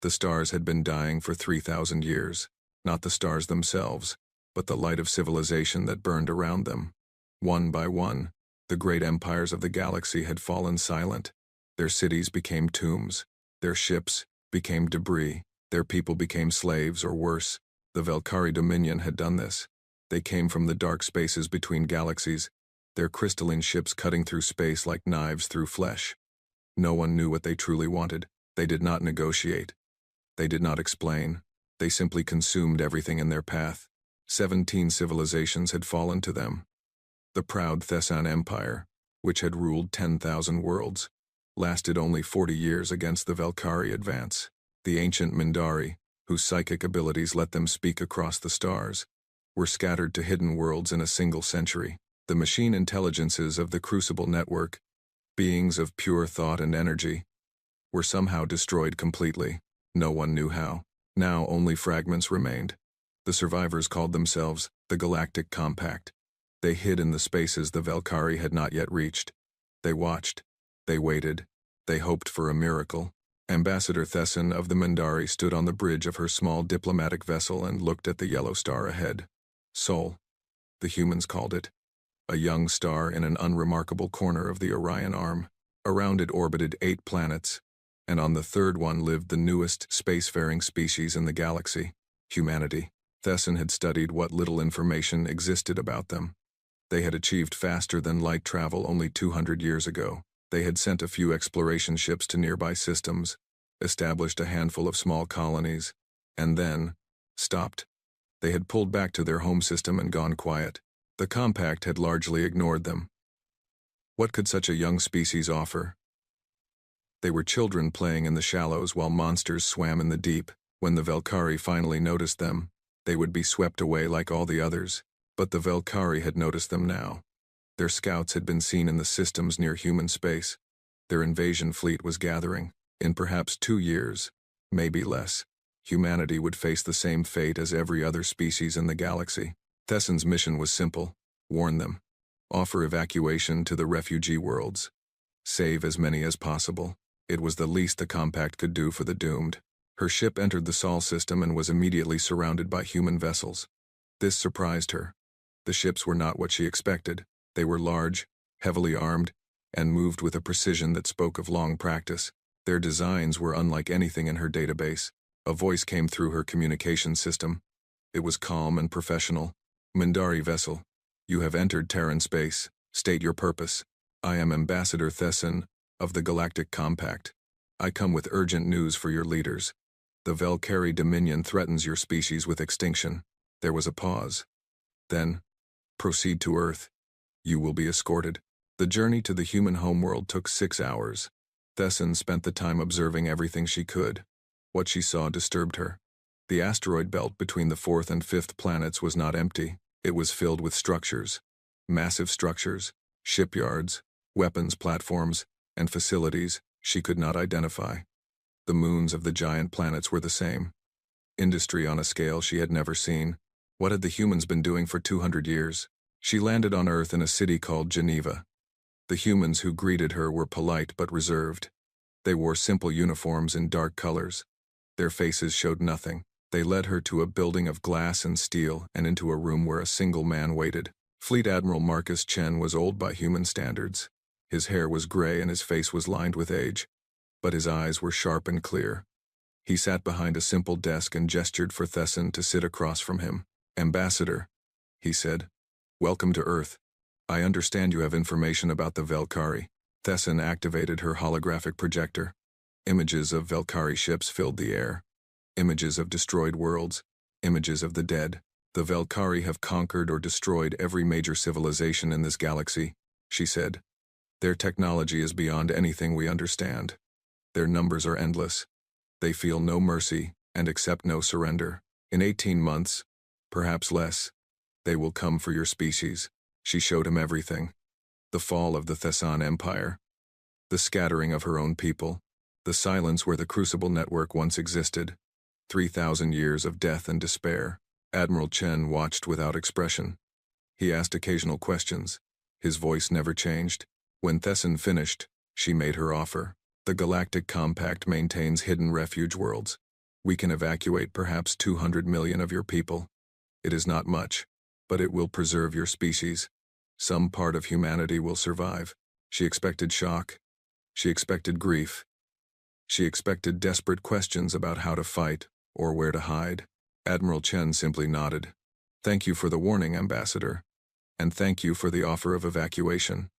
The stars had been dying for 3,000 years, not the stars themselves, but the light of civilization that burned around them. One by one, the great empires of the galaxy had fallen silent. Their cities became tombs, their ships became debris, their people became slaves, or worse. The Velkari Dominion had done this. They came from the dark spaces between galaxies, their crystalline ships cutting through space like knives through flesh. No one knew what they truly wanted. They did not negotiate. They did not explain. They simply consumed everything in their path. 17 civilizations had fallen to them. The proud Thessan Empire, which had ruled 10,000 worlds, lasted only 40 years against the Velkari advance. The ancient Mindari, whose psychic abilities let them speak across the stars, were scattered to hidden worlds in a single century. The machine intelligences of the Crucible Network, beings of pure thought and energy, were somehow destroyed completely. No one knew how. Now only fragments remained. The survivors called themselves the Galactic Compact. They hid in the spaces the Velkari had not yet reached. They watched. They waited. They hoped for a miracle. Ambassador Thessan of the Mindari stood on the bridge of her small diplomatic vessel and looked at the yellow star ahead. Sol, the humans called it. A young star in an unremarkable corner of the Orion Arm. Around it orbited 8 planets, and on the third one lived the newest spacefaring species in the galaxy, humanity. Thessan had studied what little information existed about them. They had achieved faster than light travel only 200 years ago. They had sent a few exploration ships to nearby systems, established a handful of small colonies, and then stopped. They had pulled back to their home system and gone quiet. The Compact had largely ignored them. What could such a young species offer? They were children playing in the shallows while monsters swam in the deep. When the Velkari finally noticed them, they would be swept away like all the others. But the Velkari had noticed them now. Their scouts had been seen in the systems near human space. Their invasion fleet was gathering. In perhaps 2 years, maybe less, humanity would face the same fate as every other species in the galaxy. Thessan's mission was simple: warn them, offer evacuation to the refugee worlds, save as many as possible. It was the least the Compact could do for the doomed. Her ship entered the Sol system and was immediately surrounded by human vessels. This surprised her. The ships were not what she expected. They were large, heavily armed, and moved with a precision that spoke of long practice. Their designs were unlike anything in her database. A voice came through her communication system. It was calm and professional. Mindari vessel, you have entered Terran space. State your purpose. I am Ambassador Thessan of the Galactic Compact. I come with urgent news for your leaders. The Velkari Dominion threatens your species with extinction. There was a pause. Then, proceed to Earth. You will be escorted. The journey to the human homeworld took 6 hours. Thessan spent the time observing everything she could. What she saw disturbed her. The asteroid belt between the 4th and 5th planets was not empty. It was filled with structures. Massive structures, shipyards, weapons platforms, and facilities she could not identify. The moons of the giant planets were the same. Industry on a scale she had never seen. What had the humans been doing for 200 years? She landed on Earth in a city called Geneva. The humans who greeted her were polite but reserved. They wore simple uniforms in dark colors. Their faces showed nothing. They led her to a building of glass and steel and into a room where a single man waited. Fleet Admiral Marcus Chen was old by human standards. His hair was gray and his face was lined with age, but his eyes were sharp and clear. He sat behind a simple desk and gestured for Thessan to sit across from him. Ambassador, he said, welcome to Earth. I understand you have information about the Velkari. Thessan activated her holographic projector. Images of Velkari ships filled the air. Images of destroyed worlds. Images of the dead. The Velkari have conquered or destroyed every major civilization in this galaxy, she said. Their technology is beyond anything we understand. Their numbers are endless. They feel no mercy and accept no surrender. In 18 months, perhaps less, they will come for your species. She showed him everything. The fall of the Thessan Empire. The scattering of her own people. The silence where the Crucible Network once existed. 3,000 years of death and despair. Admiral Chen watched without expression. He asked occasional questions. His voice never changed. When Thessan finished, she made her offer. The Galactic Compact maintains hidden refuge worlds. We can evacuate perhaps 200 million of your people. It is not much, but it will preserve your species. Some part of humanity will survive. She expected shock. She expected grief. She expected desperate questions about how to fight or where to hide. Admiral Chen simply nodded. Thank you for the warning, Ambassador. And thank you for the offer of evacuation.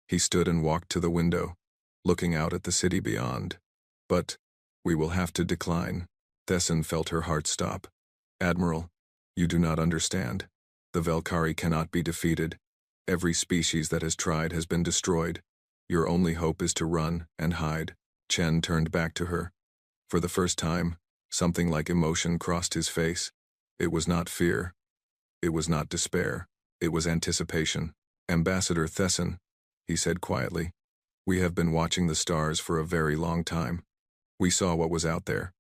He stood and walked to the window, looking out at the city beyond. But we will have to decline. Thesson felt her heart stop. Admiral, you do not understand. The Velkari cannot be defeated. Every species that has tried has been destroyed. Your only hope is to run and hide. Chen turned back to her. For the first time, something like emotion crossed his face. It was not fear. It was not despair. It was anticipation. Ambassador Thesson, he said quietly, we have been watching the stars for a very long time. We saw what was out there.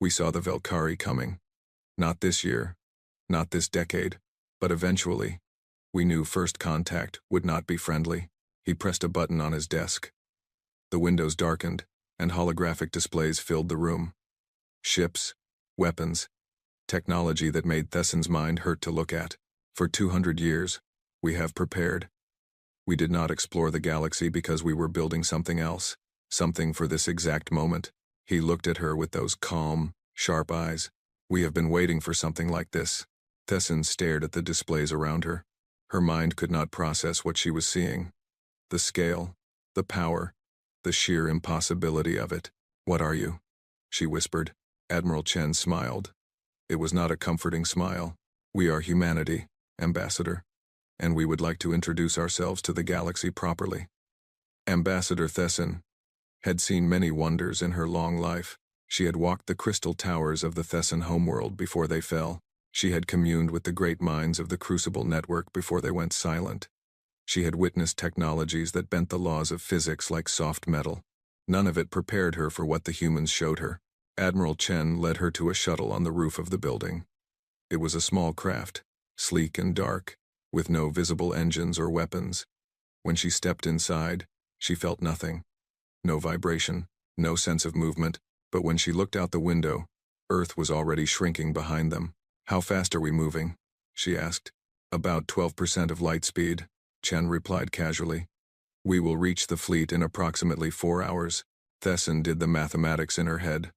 We saw the Velkari coming. Not this year, not this decade, but eventually. We knew first contact would not be friendly. He pressed a button on his desk. The windows darkened, and holographic displays filled the room. Ships, weapons, technology that made Thesson's mind hurt to look at. For 200 years, we have prepared. We did not explore the galaxy because we were building something else, something for this exact moment. He looked at her with those calm, sharp eyes. We have been waiting for something like this. Thesson stared at the displays around her. Her mind could not process what she was seeing. The scale, the power, the sheer impossibility of it. What are you? She whispered. Admiral Chen smiled. It was not a comforting smile. We are humanity, Ambassador, and we would like to introduce ourselves to the galaxy properly. Ambassador Thesson had seen many wonders in her long life. She had walked the crystal towers of the Thesson homeworld before they fell. She had communed with the great minds of the Crucible Network before they went silent. She had witnessed technologies that bent the laws of physics like soft metal. None of it prepared her for what the humans showed her. Admiral Chen led her to a shuttle on the roof of the building. It was a small craft, sleek and dark, with no visible engines or weapons. When she stepped inside, she felt nothing. No vibration, no sense of movement, but when she looked out the window, Earth was already shrinking behind them. How fast are we moving? She asked. About 12% of light speed, Chen replied casually. We will reach the fleet in approximately 4 hours. Thesson did the mathematics in her head.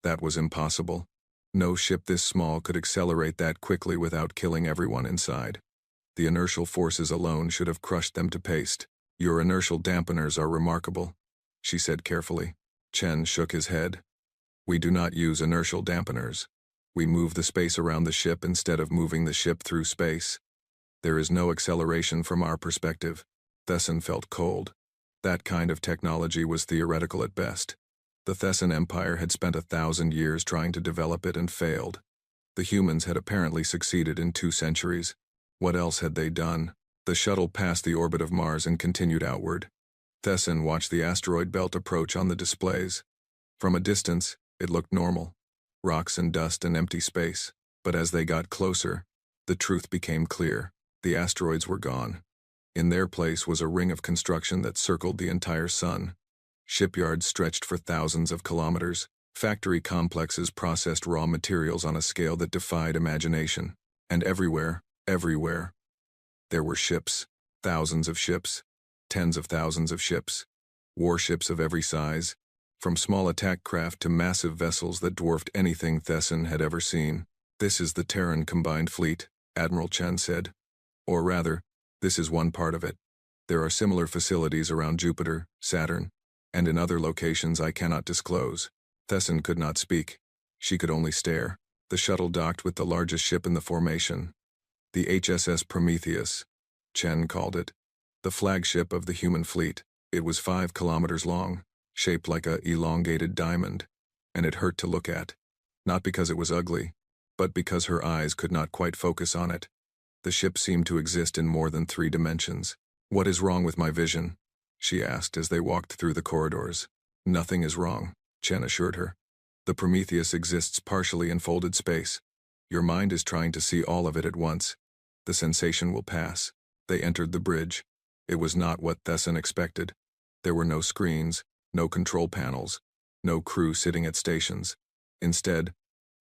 That was impossible. No ship this small could accelerate that quickly without killing everyone inside. The inertial forces alone should have crushed them to paste. Your inertial dampeners are remarkable, she said carefully. Chen shook his head. We do not use inertial dampeners. We move the space around the ship instead of moving the ship through space. There is no acceleration from our perspective. Thesson felt cold. That kind of technology was theoretical at best. The Thesson Empire had spent 1,000 years trying to develop it and failed. The humans had apparently succeeded in 2 centuries. What else had they done? The shuttle passed the orbit of Mars and continued outward. Thesson watched the asteroid belt approach on the displays. From a distance, it looked normal. Rocks and dust and empty space. But as they got closer, the truth became clear. The asteroids were gone. In their place was a ring of construction that circled the entire sun. Shipyards stretched for thousands of kilometers. Factory complexes processed raw materials on a scale that defied imagination. And everywhere, there were ships. Thousands of ships. Tens of thousands of ships. Warships of every size. From small attack craft to massive vessels that dwarfed anything Thesson had ever seen. This is the Terran Combined Fleet, Admiral Chen said. Or rather, this is one part of it. There are similar facilities around Jupiter, Saturn, and in other locations I cannot disclose. Thesson could not speak. She could only stare. The shuttle docked with the largest ship in the formation. The HSS Prometheus, Chen called it. The flagship of the human fleet. It was 5 kilometers long, shaped like a elongated diamond, and it hurt to look at. Not because it was ugly, but because her eyes could not quite focus on it. The ship seemed to exist in more than 3 dimensions. What is wrong with my vision? She asked as they walked through the corridors. Nothing is wrong, Chen assured her. The Prometheus exists partially in folded space. Your mind is trying to see all of it at once. The sensation will pass. They entered the bridge. It was not what Thesson expected. There were no screens, no control panels, no crew sitting at stations. Instead,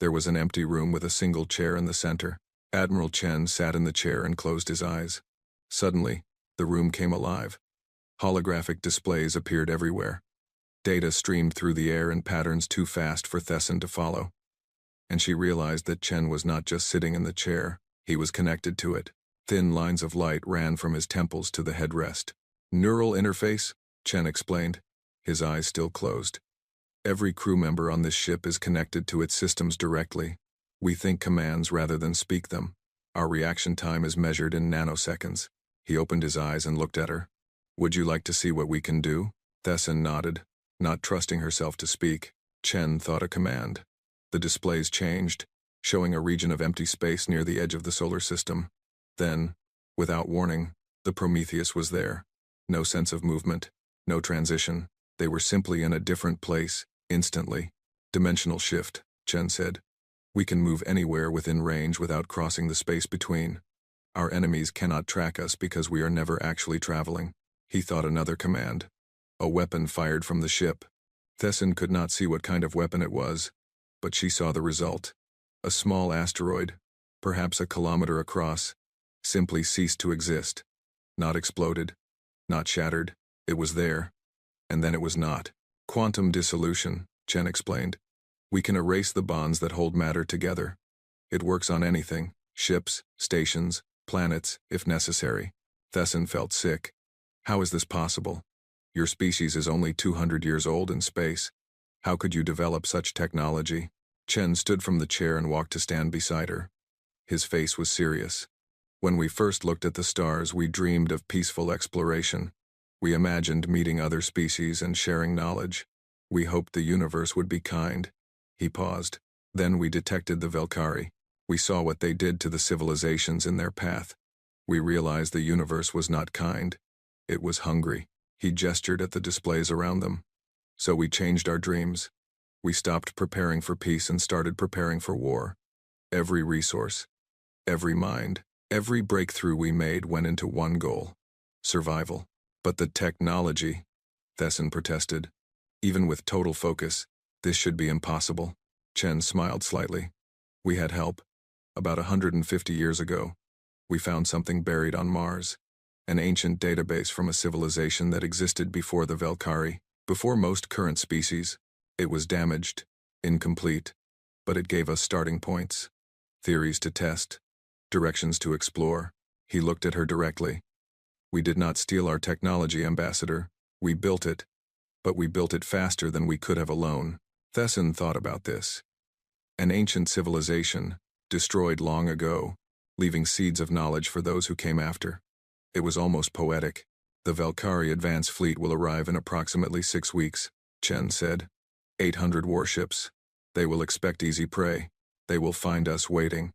There was an empty room with a single chair in the center. Admiral Chen sat in the chair and closed his eyes. Suddenly, the room came alive. Holographic displays appeared everywhere. Data streamed through the air in patterns too fast for Thesson to follow. And she realized that Chen was not just sitting in the chair, he was connected to it. Thin lines of light ran from his temples to the headrest. Neural interface, Chen explained, his eyes still closed. Every crew member on this ship is connected to its systems directly. We think commands rather than speak them. Our reaction time is measured in nanoseconds. He opened his eyes and looked at her. Would you like to see what we can do? Thesson nodded, not trusting herself to speak. Chen thought a command. The displays changed, showing a region of empty space near the edge of the solar system. Then, without warning, the Prometheus was there. No sense of movement, no transition. They were simply in a different place, instantly. Dimensional shift, Chen said. We can move anywhere within range without crossing the space between. Our enemies cannot track us because we are never actually traveling. He thought another command. A weapon fired from the ship. Thesson could not see what kind of weapon it was, but she saw the result. A small asteroid, perhaps a kilometer across, simply ceased to exist. Not exploded, not shattered. It was there, and then it was not. Quantum dissolution, Chen explained. We can erase the bonds that hold matter together. It works on anything, ships, stations, planets, if necessary. Thesson felt sick. How is this possible? Your species is only 200 years old in space. How could you develop such technology? Chen stood from the chair and walked to stand beside her. His face was serious. When we first looked at the stars, we dreamed of peaceful exploration. We imagined meeting other species and sharing knowledge. We hoped the universe would be kind. He paused. Then we detected the Velkari. We saw what they did to the civilizations in their path. We realized the universe was not kind. It was hungry. He gestured at the displays around them. So we changed our dreams. We stopped preparing for peace and started preparing for war. Every resource, every mind, every breakthrough we made went into one goal: survival. But the technology, Thesson protested. Even with total focus, this should be impossible. Chen smiled slightly. We had help. About 150 years ago, we found something buried on Mars. An ancient database from a civilization that existed before the Velkari, before most current species. It was damaged, incomplete, but it gave us starting points, theories to test, directions to explore. He looked at her directly. We did not steal our technology, Ambassador. We built it, but we built it faster than we could have alone. Thesson thought about this. An ancient civilization, destroyed long ago, leaving seeds of knowledge for those who came after. It was almost poetic. The Velkari advance fleet will arrive in approximately 6 weeks, Chen said. 800 warships. They will expect easy prey. They will find us waiting.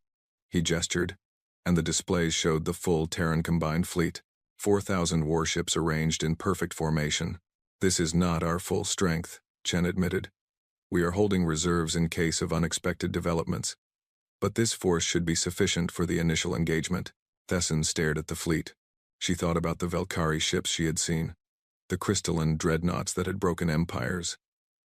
He gestured, and the displays showed the full Terran combined fleet. 4,000 warships arranged in perfect formation. This is not our full strength, Chen admitted. We are holding reserves in case of unexpected developments. But this force should be sufficient for the initial engagement. Thesson stared at the fleet. She thought about the Velkari ships she had seen, the crystalline dreadnoughts that had broken empires,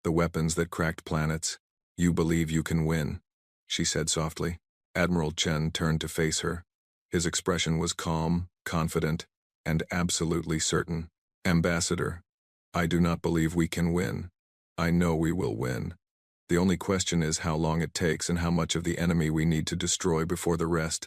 the weapons that cracked planets. You believe you can win, she said softly. Admiral Chen turned to face her. His expression was calm, confident, and absolutely certain. Ambassador, I do not believe we can win. I know we will win. The only question is how long it takes and how much of the enemy we need to destroy before the rest.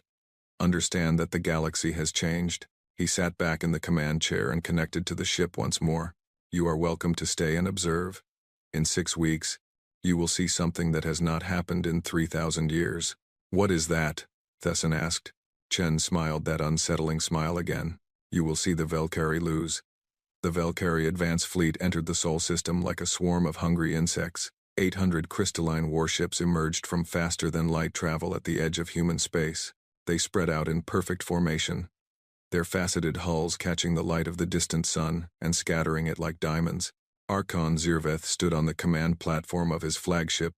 Understand that the galaxy has changed. He sat back in the command chair and connected to the ship once more. You are welcome to stay and observe. In 6 weeks, you will see something that has not happened in 3,000 years. What is that? Thesson asked. Chen smiled that unsettling smile again. You will see the Velkari lose. The Velkari advance fleet entered the Sol system like a swarm of hungry insects. 800 crystalline warships emerged from faster-than-light travel at the edge of human space. They spread out in perfect formation, their faceted hulls catching the light of the distant sun and scattering it like diamonds. Archon Zirveth stood on the command platform of his flagship,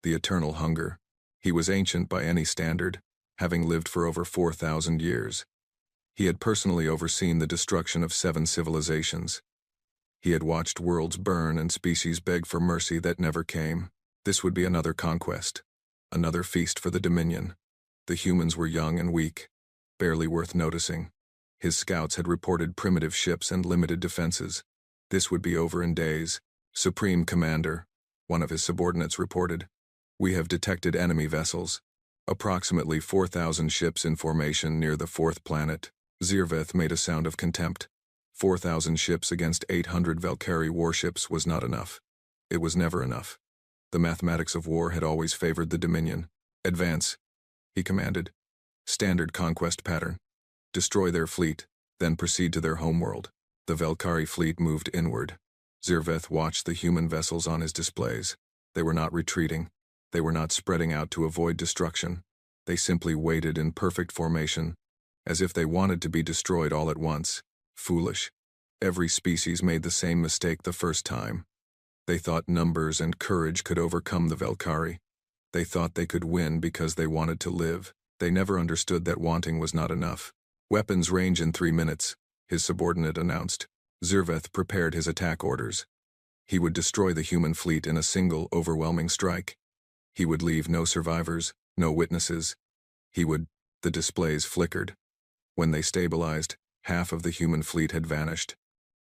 the Eternal Hunger. He was ancient by any standard, having lived for over 4,000 years. He had personally overseen the destruction of 7 civilizations. He had watched worlds burn and species beg for mercy that never came. This would be another conquest. Another feast for the Dominion. The humans were young and weak, barely worth noticing. His scouts had reported primitive ships and limited defenses. This would be over in days. Supreme Commander, one of his subordinates reported. We have detected enemy vessels. Approximately 4,000 ships in formation near the fourth planet. Zirveth made a sound of contempt. 4,000 ships against 800 Valkyrie warships was not enough. It was never enough. The mathematics of war had always favored the Dominion. Advance, he commanded. Standard conquest pattern. Destroy their fleet, then proceed to their homeworld. The Valkyrie fleet moved inward. Zirveth watched the human vessels on his displays. They were not retreating. They were not spreading out to avoid destruction. They simply waited in perfect formation, as if they wanted to be destroyed all at once. Foolish. Every species made the same mistake the first time. They thought numbers and courage could overcome the Valkyrie. They thought they could win because they wanted to live. They never understood that wanting was not enough. Weapons range in 3 minutes, his subordinate announced. Zirveth prepared his attack orders. He would destroy the human fleet in a single, overwhelming strike. He would leave no survivors, no witnesses. The displays flickered. When they stabilized, half of the human fleet had vanished.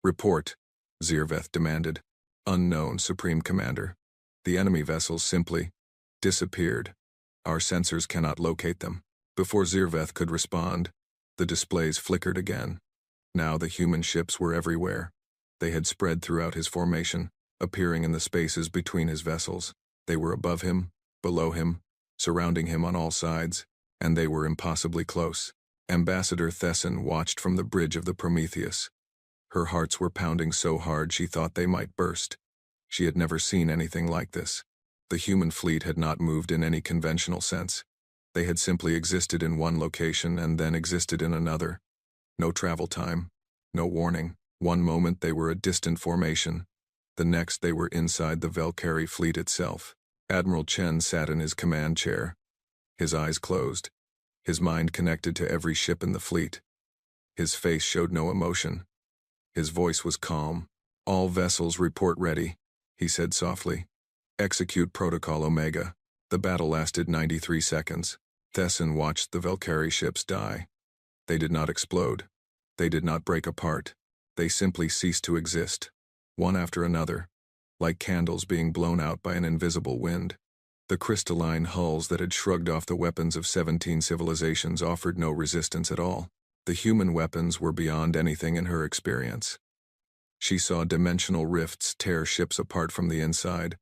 Report, Zirveth demanded. Unknown, Supreme Commander. The enemy vessels simply disappeared. Our sensors cannot locate them. Before Zirveth could respond, the displays flickered again. Now the human ships were everywhere. They had spread throughout his formation, appearing in the spaces between his vessels. They were above him, below him, surrounding him on all sides, and they were impossibly close. Ambassador Thesson watched from the bridge of the Prometheus. Her hearts were pounding so hard she thought they might burst. She had never seen anything like this. The human fleet had not moved in any conventional sense. They had simply existed in one location and then existed in another. No travel time, no warning. One moment they were a distant formation. The next they were inside the Valkyrie fleet itself. Admiral Chen sat in his command chair. His eyes closed. His mind connected to every ship in the fleet. His face showed no emotion. His voice was calm. All vessels report ready, he said softly. Execute Protocol Omega. The battle lasted 93 seconds. Thesson watched the Valkyrie ships die. They did not explode. They did not break apart. They simply ceased to exist, one after another, like candles being blown out by an invisible wind. The crystalline hulls that had shrugged off the weapons of 17 civilizations offered no resistance at all. The human weapons were beyond anything in her experience. She saw dimensional rifts tear ships apart from the inside,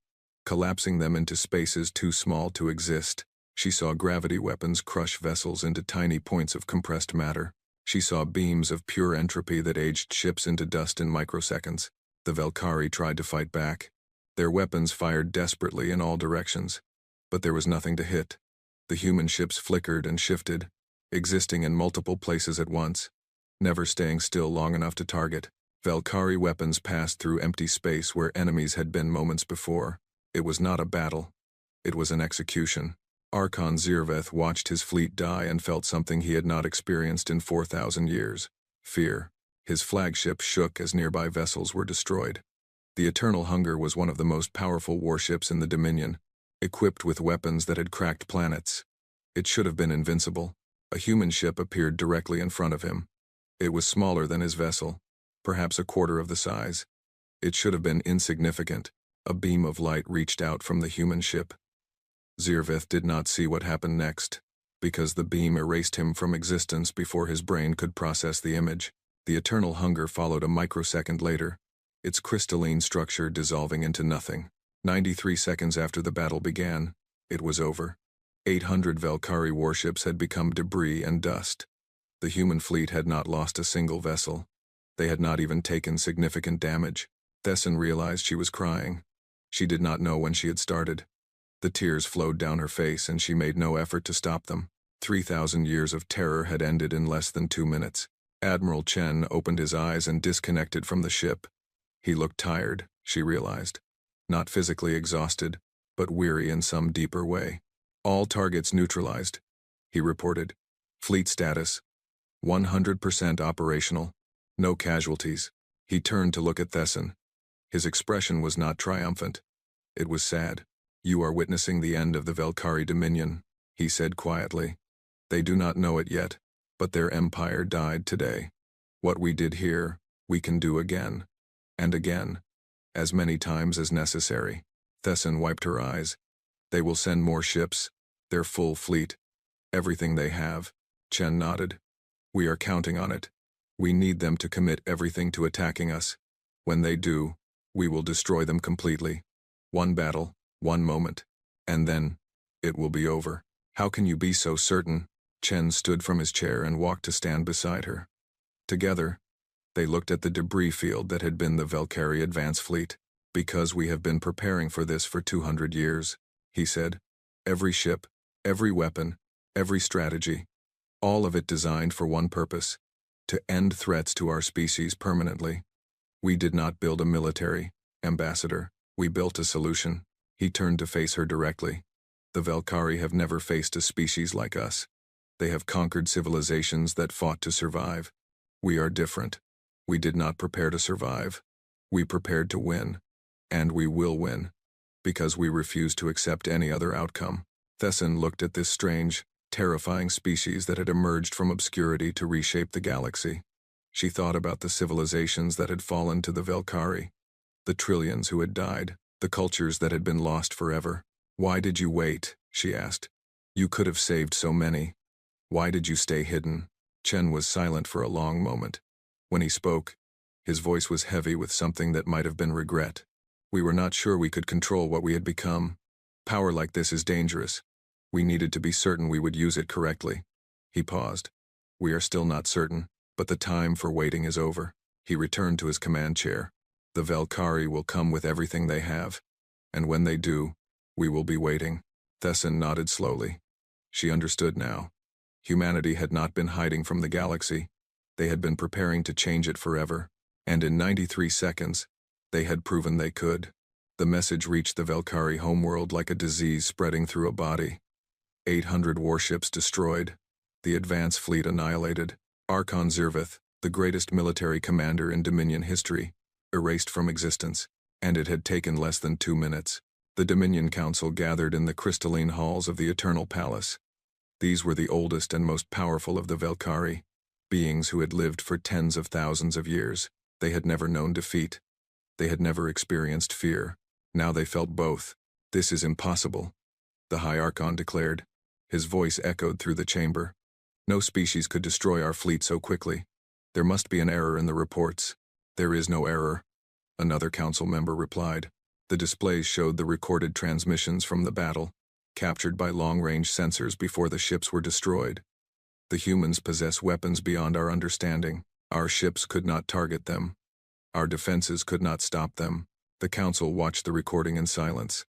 collapsing them into spaces too small to exist. She saw gravity weapons crush vessels into tiny points of compressed matter. She saw beams of pure entropy that aged ships into dust in microseconds. The Valkyrie tried to fight back. Their weapons fired desperately in all directions, but there was nothing to hit. The human ships flickered and shifted, existing in multiple places at once, never staying still long enough to target. Valkyrie weapons passed through empty space where enemies had been moments before. It was not a battle. It was an execution. Archon Zirveth watched his fleet die and felt something he had not experienced in 4,000 years. Fear. His flagship shook as nearby vessels were destroyed. The Eternal Hunger was one of the most powerful warships in the Dominion, equipped with weapons that had cracked planets. It should have been invincible. A human ship appeared directly in front of him. It was smaller than his vessel, perhaps a quarter of the size. It should have been insignificant. A beam of light reached out from the human ship. Zirveth did not see what happened next, because the beam erased him from existence before his brain could process the image. The Eternal Hunger followed a microsecond later, its crystalline structure dissolving into nothing. 93 seconds after the battle began, it was over. 800 Valkyrie warships had become debris and dust. The human fleet had not lost a single vessel. They had not even taken significant damage. Thesson realized she was crying. She did not know when she had started. The tears flowed down her face and she made no effort to stop them. 3,000 years of terror had ended in less than 2 minutes. Admiral Chen opened his eyes and disconnected from the ship. He looked tired, she realized. Not physically exhausted, but weary in some deeper way. All targets neutralized, he reported. Fleet status, 100% operational. No casualties. He turned to look at Thesson. His expression was not triumphant. It was sad. "You are witnessing the end of the Velkari Dominion," he said quietly. "They do not know it yet, but their empire died today. What we did here, we can do again. And again. As many times as necessary." Thesson wiped her eyes. "They will send more ships, their full fleet, everything they have." Chen nodded. "We are counting on it. We need them to commit everything to attacking us. When they do, we will destroy them completely. One battle, one moment, and then it will be over." "How can you be so certain?" Chen stood from his chair and walked to stand beside her. Together, they looked at the debris field that had been the Velkari advance fleet. "Because we have been preparing for this for 200 years, he said. "Every ship, every weapon, every strategy, all of it designed for one purpose: to end threats to our species permanently. We did not build a military, Ambassador. We built a solution." He turned to face her directly. "The Velkari have never faced a species like us. They have conquered civilizations that fought to survive. We are different. We did not prepare to survive. We prepared to win. And we will win. Because we refuse to accept any other outcome." Thesson looked at this strange, terrifying species that had emerged from obscurity to reshape the galaxy. She thought about the civilizations that had fallen to the Velkari, the trillions who had died, the cultures that had been lost forever. "Why did you wait?" she asked. "You could have saved so many. Why did you stay hidden?" Chen was silent for a long moment. When he spoke, his voice was heavy with something that might have been regret. "We were not sure we could control what we had become. Power like this is dangerous. We needed to be certain we would use it correctly." He paused. "We are still not certain, but the time for waiting is over." He returned to his command chair. "The Velkari will come with everything they have, and when they do, we will be waiting." Thesson nodded slowly. She understood now. Humanity had not been hiding from the galaxy. They had been preparing to change it forever, and in 93 seconds, they had proven they could. The message reached the Velkari homeworld like a disease spreading through a body. 800 warships destroyed. The advance fleet annihilated. Archon Zervith, the greatest military commander in Dominion history, erased from existence, and it had taken less than 2 minutes. The Dominion Council gathered in the crystalline halls of the Eternal Palace. These were the oldest and most powerful of the Velkari, beings who had lived for tens of thousands of years. They had never known defeat. They had never experienced fear. Now they felt both. "This is impossible," the High Archon declared. His voice echoed through the chamber. "No species could destroy our fleet so quickly. There must be an error in the reports." "There is no error," another council member replied. The displays showed the recorded transmissions from the battle, captured by long-range sensors before the ships were destroyed. "The humans possess weapons beyond our understanding. Our ships could not target them. Our defenses could not stop them." The council watched the recording in silence.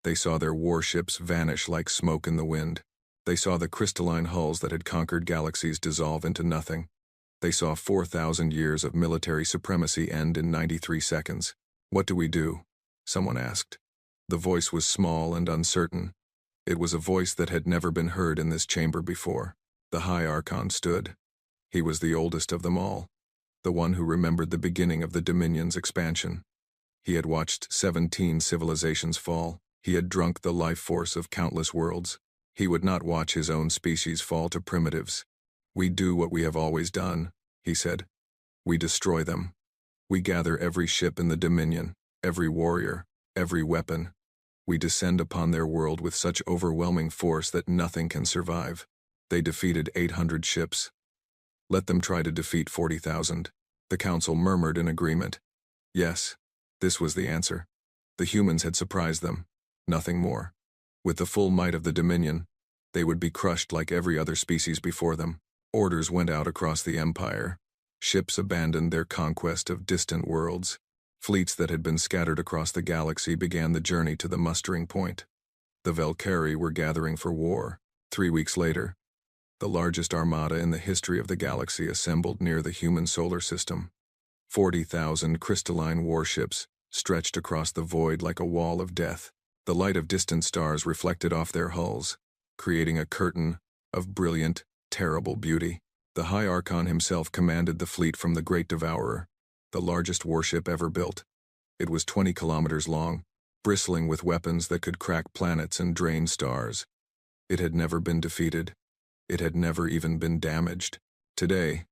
They saw their warships vanish like smoke in the wind. They saw the crystalline hulls that had conquered galaxies dissolve into nothing. They saw 4,000 years of military supremacy end in 93 seconds. "What do we do?" someone asked. The voice was small and uncertain. It was a voice that had never been heard in this chamber before. The High Archon stood. He was the oldest of them all, the one who remembered the beginning of the Dominion's expansion. He had watched 17 civilizations fall. He had drunk the life force of countless worlds. He would not watch his own species fall to primitives. "We do what we have always done," he said. "We destroy them. We gather every ship in the Dominion, every warrior, every weapon. We descend upon their world with such overwhelming force that nothing can survive." They defeated 800 ships. "Let them try to defeat 40,000. The council murmured in agreement. Yes, this was the answer. The humans had surprised them. Nothing more. With the full might of the Dominion, they would be crushed like every other species before them. Orders went out across the Empire. Ships abandoned their conquest of distant worlds. Fleets that had been scattered across the galaxy began the journey to the mustering point. The Velkari were gathering for war. 3 weeks later, the largest armada in the history of the galaxy assembled near the human solar system. 40,000 crystalline warships stretched across the void like a wall of death. The light of distant stars reflected off their hulls, creating a curtain of brilliant, terrible beauty. The High Archon himself commanded the fleet from the Great Devourer, the largest warship ever built. It was 20 kilometers long, bristling with weapons that could crack planets and drain stars. It had never been defeated. It had never even been damaged. Today,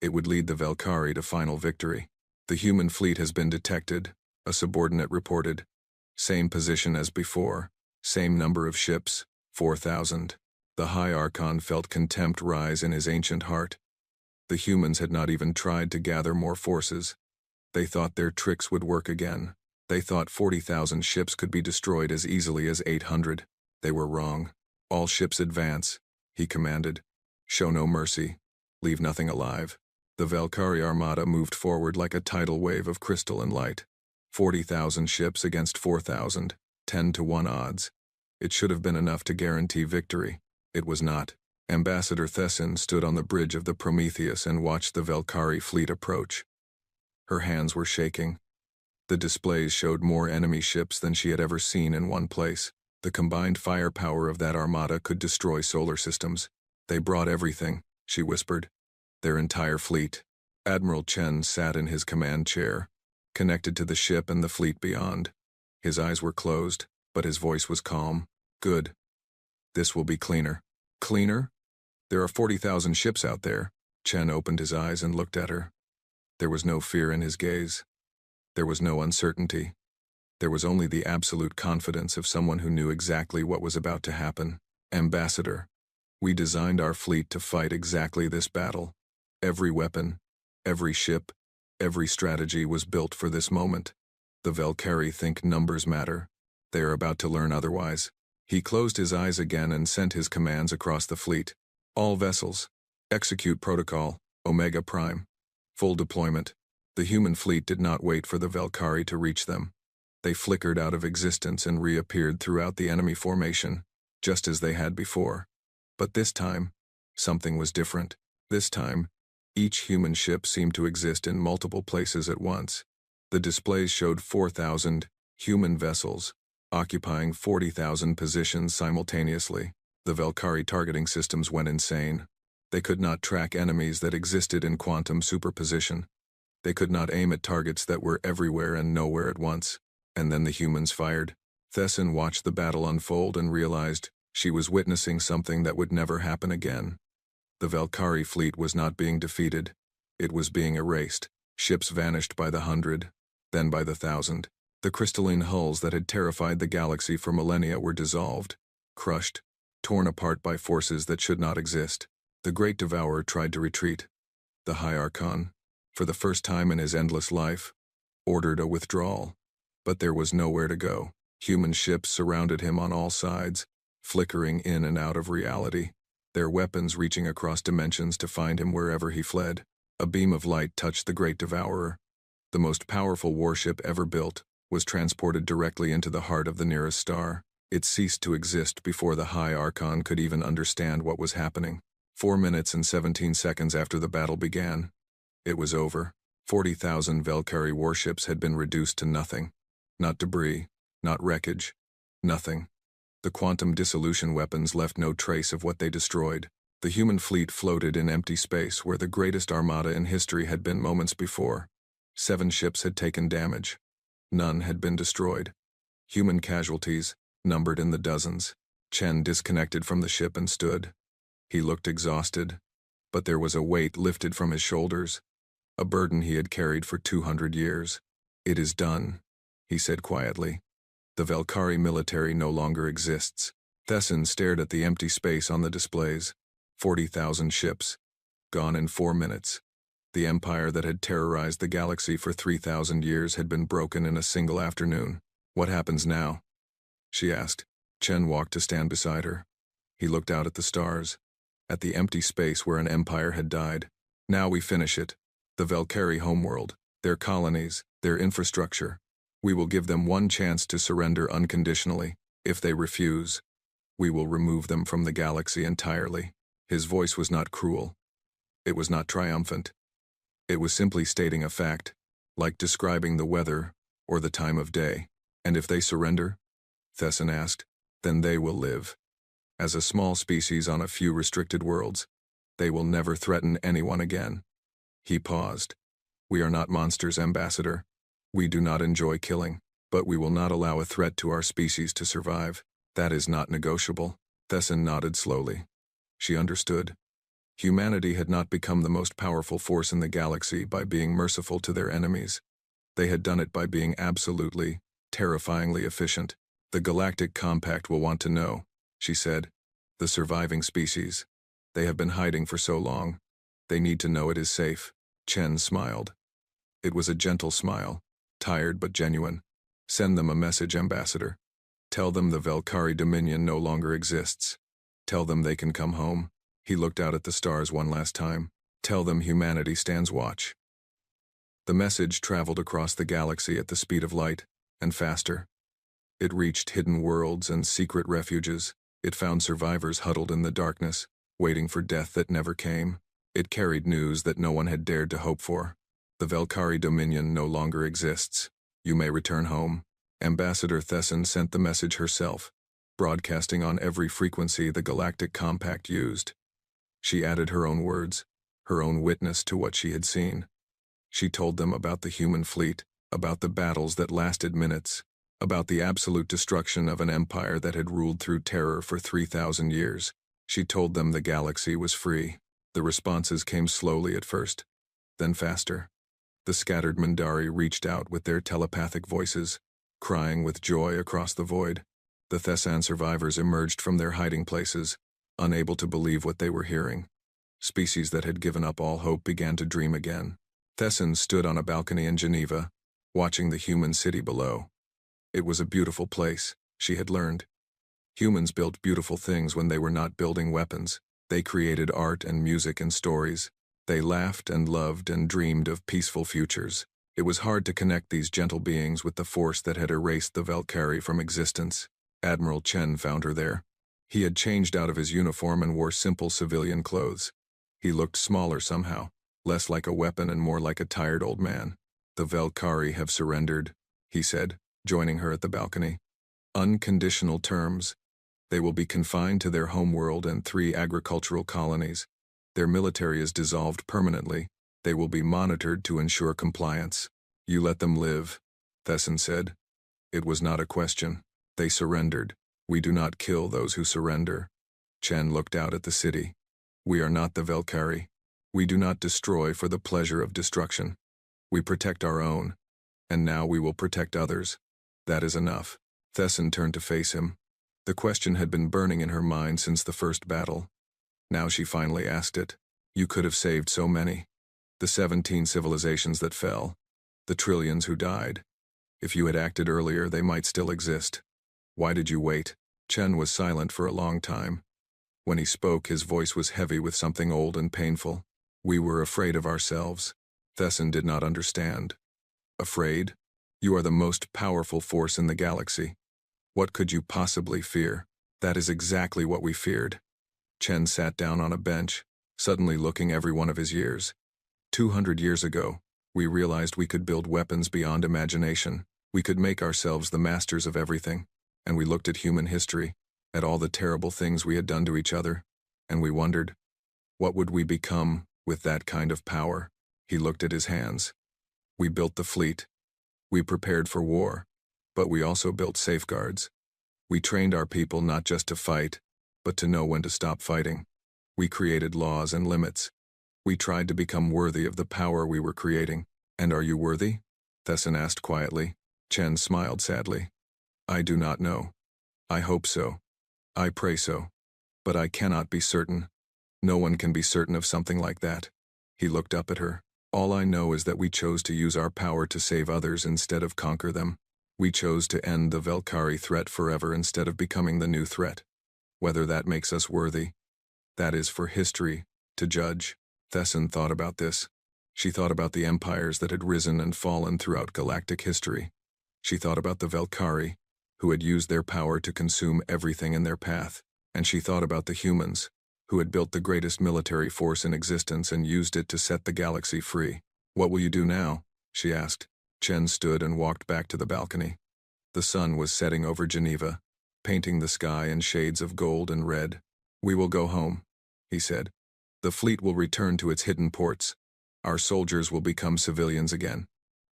it would lead the Valkyrie to final victory. "The human fleet has been detected," a subordinate reported. "Same position as before. Same number of ships, 4,000. The High Archon felt contempt rise in his ancient heart. The humans had not even tried to gather more forces. They thought their tricks would work again. They thought 40,000 ships could be destroyed as easily as 800. They were wrong. "All ships advance," he commanded. "Show no mercy. Leave nothing alive." The Valkyrie armada moved forward like a tidal wave of crystal and light. 40,000 ships against 4,000, 10-to-1 odds. It should have been enough to guarantee victory. It was not. Ambassador Thessin stood on the bridge of the Prometheus and watched the Valkyrie fleet approach. Her hands were shaking. The displays showed more enemy ships than she had ever seen in one place. The combined firepower of that armada could destroy solar systems. "They brought everything," she whispered. "Their entire fleet." Admiral Chen sat in his command chair, connected to the ship and the fleet beyond. His eyes were closed, but his voice was calm. "Good. This will be cleaner." "Cleaner? There are 40,000 ships out there." Chen opened his eyes and looked at her. There was no fear in his gaze. There was no uncertainty. There was only the absolute confidence of someone who knew exactly what was about to happen. "Ambassador, we designed our fleet to fight exactly this battle. Every weapon, every ship, every strategy was built for this moment. The Valkyrie think numbers matter. They are about to learn otherwise." He closed his eyes again and sent his commands across the fleet. "All vessels, execute protocol, Omega Prime. Full deployment." The human fleet did not wait for the Valkyrie to reach them. They flickered out of existence and reappeared throughout the enemy formation, just as they had before. But this time, something was different. This time, each human ship seemed to exist in multiple places at once. The displays showed 4,000 human vessels, occupying 40,000 positions simultaneously. The Valkyrie targeting systems went insane. They could not track enemies that existed in quantum superposition. They could not aim at targets that were everywhere and nowhere at once. And then the humans fired. Thessin watched the battle unfold and realized she was witnessing something that would never happen again. The Valkyrie fleet was not being defeated. It was being erased. Ships vanished by the 100, then by the 1,000. The crystalline hulls that had terrified the galaxy for millennia were dissolved, crushed, torn apart by forces that should not exist. The Great Devourer tried to retreat. The High Archon, for the first time in his endless life, ordered a withdrawal. But there was nowhere to go. Human ships surrounded him on all sides, flickering in and out of reality, their weapons reaching across dimensions to find him wherever he fled. A beam of light touched the Great Devourer. The most powerful warship ever built was transported directly into the heart of the nearest star. It ceased to exist before the High Archon could even understand what was happening. 4 minutes and 17 seconds after the battle began, it was over. 40,000 Valkyrie warships had been reduced to nothing. Not debris, not wreckage, nothing. The quantum dissolution weapons left no trace of what they destroyed. The human fleet floated in empty space where the greatest armada in history had been moments before. 7 ships had taken damage. None had been destroyed. Human casualties, numbered in the dozens. Chen disconnected from the ship and stood. He looked exhausted, but there was a weight lifted from his shoulders, a burden he had carried for 200 years. "It is done," he said quietly. "The Valkyrie military no longer exists." Thessin stared at the empty space on the displays. 40,000 ships, gone in 4 minutes. The empire that had terrorized the galaxy for 3,000 years had been broken in a single afternoon. "What happens now?" she asked. Chen walked to stand beside her. He looked out at the stars, at the empty space where an empire had died. "Now we finish it. The Valkyrie homeworld, their colonies, their infrastructure. We will give them one chance to surrender unconditionally. If they refuse, we will remove them from the galaxy entirely." His voice was not cruel. It was not triumphant. It was simply stating a fact, like describing the weather or the time of day. "And if they surrender?" Thessin asked. "Then they will live. As a small species on a few restricted worlds, they will never threaten anyone again." He paused. "We are not monsters, Ambassador. We do not enjoy killing. But we will not allow a threat to our species to survive. That is not negotiable. Thesson nodded slowly. She understood. Humanity had not become the most powerful force in the galaxy by being merciful to their enemies. They had done it by being absolutely, terrifyingly efficient. The Galactic Compact will want to know, she said. The surviving species. They have been hiding for so long. They need to know it is safe. Chen smiled. It was a gentle smile, tired but genuine. Send them a message, Ambassador. Tell them the Velkari Dominion no longer exists. Tell them they can come home. He looked out at the stars one last time. Tell them humanity stands watch. The message traveled across the galaxy at the speed of light, and faster. It reached hidden worlds and secret refuges. It found survivors huddled in the darkness, waiting for death that never came. It carried news that no one had dared to hope for. The Velkari Dominion no longer exists. You may return home. Ambassador Thesson sent the message herself, broadcasting on every frequency the Galactic Compact used. She added her own words, her own witness to what she had seen. She told them about the human fleet, about the battles that lasted minutes, about the absolute destruction of an empire that had ruled through terror for 3,000 years. She told them the galaxy was free. The responses came slowly at first, then faster. The scattered Mindari reached out with their telepathic voices, crying with joy across the void. The Thessan survivors emerged from their hiding places, unable to believe what they were hearing. Species that had given up all hope began to dream again. Thesson stood on a balcony in Geneva, watching the human city below. It was a beautiful place, she had learned. Humans built beautiful things when they were not building weapons. They created art and music and stories. They laughed and loved and dreamed of peaceful futures. It was hard to connect these gentle beings with the force that had erased the Velkari from existence. Admiral Chen found her there. He had changed out of his uniform and wore simple civilian clothes. He looked smaller somehow, less like a weapon and more like a tired old man. The Velkari have surrendered, he said, joining her at the balcony. Unconditional terms. They will be confined to their homeworld and 3 agricultural colonies. Their military is dissolved permanently. They will be monitored to ensure compliance. You let them live, Thesson said. It was not a question. They surrendered. We do not kill those who surrender. Chen looked out at the city. We are not the Velkari. We do not destroy for the pleasure of destruction. We protect our own. And now we will protect others. That is enough. Thesson turned to face him. The question had been burning in her mind since the first battle. Now she finally asked it. You could have saved so many. The 17 civilizations that fell. The trillions who died. If you had acted earlier, they might still exist. Why did you wait? Chen was silent for a long time. When he spoke, his voice was heavy with something old and painful. We were afraid of ourselves. Thesson did not understand. Afraid? You are the most powerful force in the galaxy. What could you possibly fear? That is exactly what we feared. Chen sat down on a bench, suddenly looking every one of his years. 200 years ago, we realized we could build weapons beyond imagination. We could make ourselves the masters of everything. And we looked at human history, at all the terrible things we had done to each other, and we wondered, what would we become with that kind of power? He looked at his hands. We built the fleet. We prepared for war, but we also built safeguards. We trained our people not just to fight, but to know when to stop fighting. We created laws and limits. We tried to become worthy of the power we were creating. And are you worthy? Thesson asked quietly. Chen smiled sadly. I do not know. I hope so. I pray so. But I cannot be certain. No one can be certain of something like that. He looked up at her. All I know is that we chose to use our power to save others instead of conquer them. We chose to end the Velkari threat forever instead of becoming the new threat. Whether that makes us worthy, that is for history to judge. Thesson thought about this. She thought about the empires that had risen and fallen throughout galactic history. She thought about the Velkari, who had used their power to consume everything in their path. And she thought about the humans, who had built the greatest military force in existence and used it to set the galaxy free. What will you do now? She asked. Chen stood and walked back to the balcony. The sun was setting over Geneva, painting the sky in shades of gold and red. We will go home, he said. The fleet will return to its hidden ports. Our soldiers will become civilians again.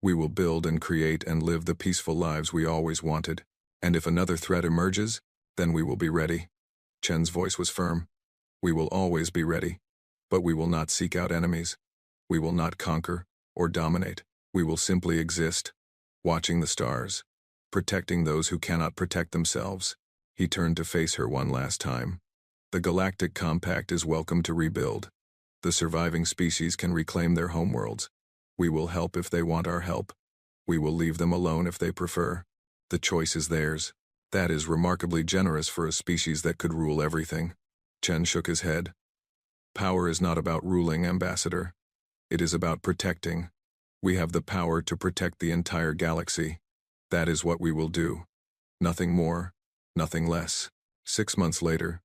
We will build and create and live the peaceful lives we always wanted. And if another threat emerges, then we will be ready. Chen's voice was firm. We will always be ready. But we will not seek out enemies. We will not conquer or dominate. We will simply exist, watching the stars, protecting those who cannot protect themselves. He turned to face her one last time. The Galactic Compact is welcome to rebuild. The surviving species can reclaim their homeworlds. We will help if they want our help. We will leave them alone if they prefer. The choice is theirs. That is remarkably generous for a species that could rule everything. Chen shook his head. Power is not about ruling, Ambassador. It is about protecting. We have the power to protect the entire galaxy. That is what we will do. Nothing more, nothing less. 6 months later,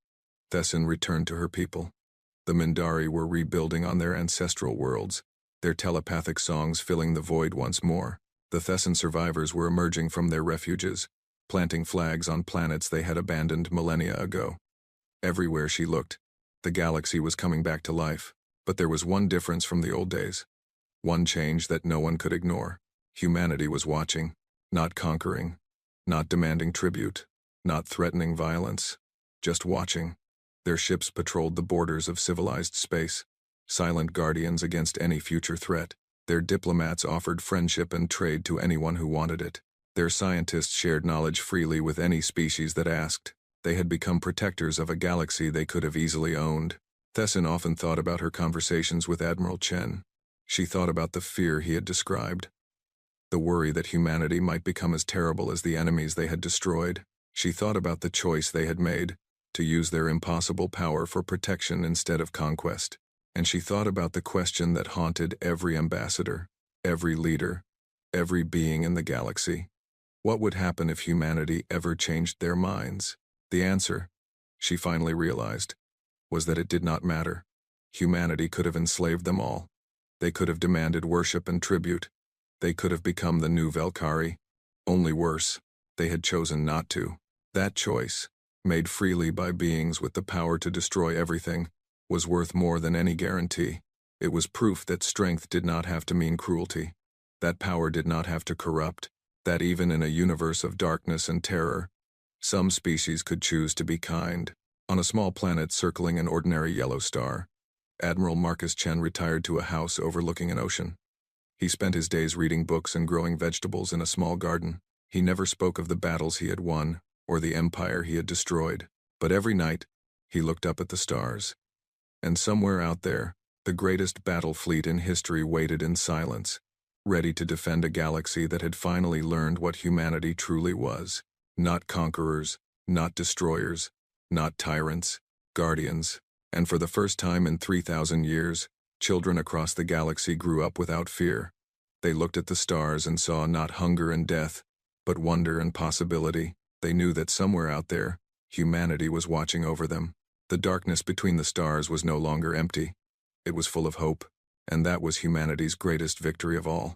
Thesson returned to her people. The Mindari were rebuilding on their ancestral worlds, their telepathic songs filling the void once more. The Thesson survivors were emerging from their refuges, planting flags on planets they had abandoned millennia ago. Everywhere she looked, the galaxy was coming back to life. But there was one difference from the old days. One change that no one could ignore. Humanity was watching, not conquering, not demanding tribute, not threatening violence, just watching. Their ships patrolled the borders of civilized space, silent guardians against any future threat. Their diplomats offered friendship and trade to anyone who wanted it. Their scientists shared knowledge freely with any species that asked. They had become protectors of a galaxy they could have easily owned. Thesson often thought about her conversations with Admiral Chen. She thought about the fear he had described, the worry that humanity might become as terrible as the enemies they had destroyed. She thought about the choice they had made, to use their impossible power for protection instead of conquest. And she thought about the question that haunted every ambassador, every leader, every being in the galaxy. What would happen if humanity ever changed their minds? The answer, she finally realized, was that it did not matter. Humanity could have enslaved them all. They could have demanded worship and tribute. They could have become the new Valkyrie. Only worse, they had chosen not to. That choice, made freely by beings with the power to destroy everything, was worth more than any guarantee. It was proof that strength did not have to mean cruelty, that power did not have to corrupt, that even in a universe of darkness and terror, some species could choose to be kind. On a small planet circling an ordinary yellow star, Admiral Marcus Chen retired to a house overlooking an ocean. He spent his days reading books and growing vegetables in a small garden. He never spoke of the battles he had won or the empire he had destroyed, but every night he looked up at the stars. And somewhere out there, the greatest battle fleet in history waited in silence, ready to defend a galaxy that had finally learned what humanity truly was. Not conquerors, not destroyers, not tyrants, guardians. And for the first time in 3,000 years, children across the galaxy grew up without fear. They looked at the stars and saw not hunger and death, but wonder and possibility. They knew that somewhere out there, humanity was watching over them. The darkness between the stars was no longer empty. It was full of hope, and that was humanity's greatest victory of all.